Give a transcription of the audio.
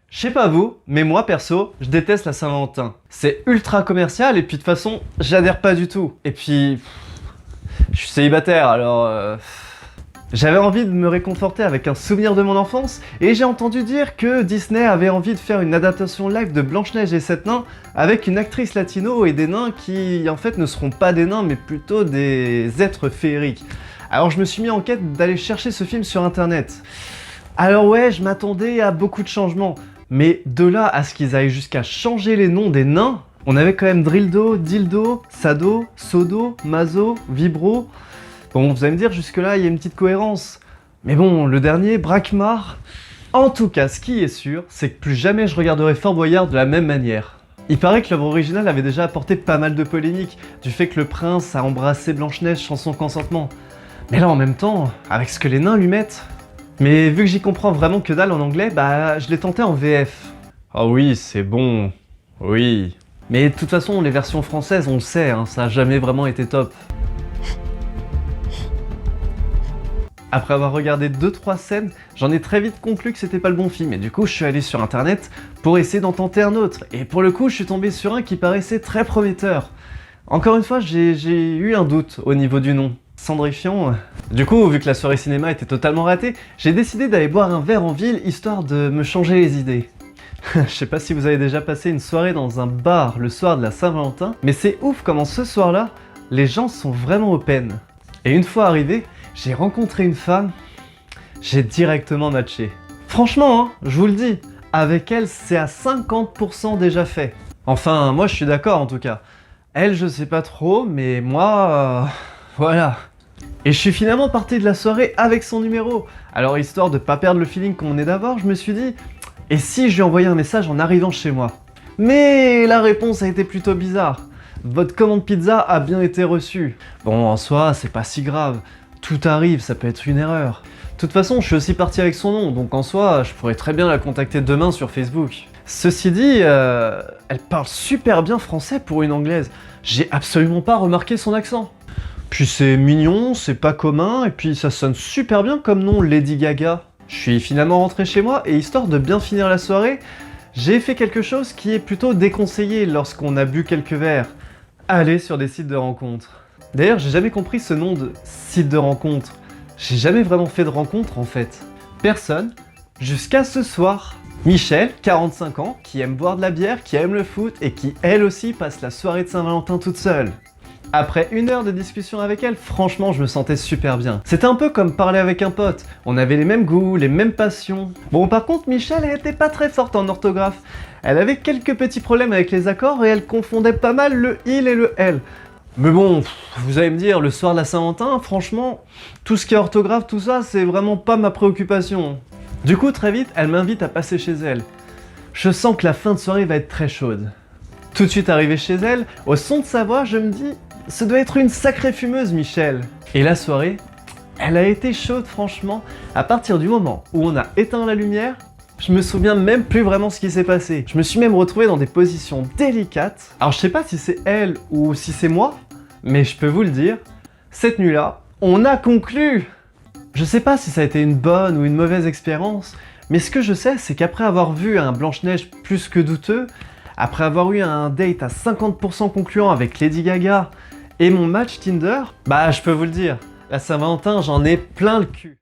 Je sais pas vous, mais moi perso, je déteste la Saint-Valentin. C'est ultra commercial et puis de toute façon, j'adhère pas du tout. Et puis, je suis célibataire alors... J'avais envie de me réconforter avec un souvenir de mon enfance et j'ai entendu dire que Disney avait envie de faire une adaptation live de Blanche-Neige et 7 nains avec une actrice latino et des nains qui en fait ne seront pas des nains mais plutôt des êtres féeriques. Alors je me suis mis en quête d'aller chercher ce film sur internet. Alors ouais, je m'attendais à beaucoup de changements, mais de là à ce qu'ils aillent jusqu'à changer les noms des nains, on avait quand même Drildo, Dildo, Sado, Sodo, Mazo, Vibro... Bon, vous allez me dire, jusque-là, il y a une petite cohérence. Mais bon, le dernier, Brakmar... En tout cas, ce qui est sûr, c'est que plus jamais je regarderai Fort Boyard de la même manière. Il paraît que l'œuvre originale avait déjà apporté pas mal de polémiques, du fait que le prince a embrassé Blanche-Neige sans son consentement. Mais là, en même temps, avec ce que les nains lui mettent... Mais vu que j'y comprends vraiment que dalle en anglais, bah, je l'ai tenté en VF. Ah oui, c'est bon. Oui. Mais de toute façon, les versions françaises, on le sait, hein, ça a jamais vraiment été top. Après avoir regardé 2-3 scènes, j'en ai très vite conclu que c'était pas le bon film et du coup je suis allé sur internet pour essayer d'en tenter un autre et pour le coup je suis tombé sur un qui paraissait très prometteur. Encore une fois j'ai eu un doute au niveau du nom. Cendrillon. Du coup vu que la soirée cinéma était totalement ratée, j'ai décidé d'aller boire un verre en ville histoire de me changer les idées. Je sais pas si vous avez déjà passé une soirée dans un bar le soir de la Saint-Valentin, mais c'est ouf comment ce soir-là, les gens sont vraiment open. Et une fois arrivé, j'ai rencontré une femme, j'ai directement matché. Franchement, hein, je vous le dis, avec elle, c'est à 50% déjà fait. Enfin, moi je suis d'accord en tout cas. Elle, je sais pas trop, mais moi, voilà. Et je suis finalement parti de la soirée avec son numéro. Alors histoire de pas perdre le feeling qu'on venait d'avoir, je me suis dit, et si je lui envoyais un message en arrivant chez moi? Mais la réponse a été plutôt bizarre. Votre commande pizza a bien été reçue. Bon, en soi, c'est pas si grave. Tout arrive, ça peut être une erreur. De toute façon, je suis aussi parti avec son nom, donc en soi, je pourrais très bien la contacter demain sur Facebook. Ceci dit, elle parle super bien français pour une anglaise. J'ai absolument pas remarqué son accent. Puis c'est mignon, c'est pas commun, et puis ça sonne super bien comme nom Lady Gaga. Je suis finalement rentré chez moi, et histoire de bien finir la soirée, j'ai fait quelque chose qui est plutôt déconseillé lorsqu'on a bu quelques verres. Aller sur des sites de rencontres. D'ailleurs, j'ai jamais compris ce nom de site de rencontre. J'ai jamais vraiment fait de rencontre en fait. Personne, jusqu'à ce soir. Michel, 45 ans, qui aime boire de la bière, qui aime le foot et qui elle aussi passe la soirée de Saint-Valentin toute seule. Après 1 heure de discussion avec elle, franchement je me sentais super bien. C'était un peu comme parler avec un pote, on avait les mêmes goûts, les mêmes passions. Bon par contre Michel elle était pas très forte en orthographe. Elle avait quelques petits problèmes avec les accords et elle confondait pas mal le il et le elle. Mais bon, vous allez me dire, le soir de la Saint-Valentin, franchement, tout ce qui est orthographe, tout ça, c'est vraiment pas ma préoccupation. Du coup, très vite, elle m'invite à passer chez elle. Je sens que la fin de soirée va être très chaude. Tout de suite arrivé chez elle, au son de sa voix, je me dis, ce doit être une sacrée fumeuse, Michel. Et la soirée, elle a été chaude, franchement. À partir du moment où on a éteint la lumière, je me souviens même plus vraiment ce qui s'est passé. Je me suis même retrouvé dans des positions délicates. Alors je sais pas si c'est elle ou si c'est moi, mais je peux vous le dire, cette nuit-là, on a conclu! Je sais pas si ça a été une bonne ou une mauvaise expérience, mais ce que je sais, c'est qu'après avoir vu un Blanche-Neige plus que douteux, après avoir eu un date à 50% concluant avec Lady Gaga et mon match Tinder, bah je peux vous le dire, la Saint-Valentin, j'en ai plein le cul.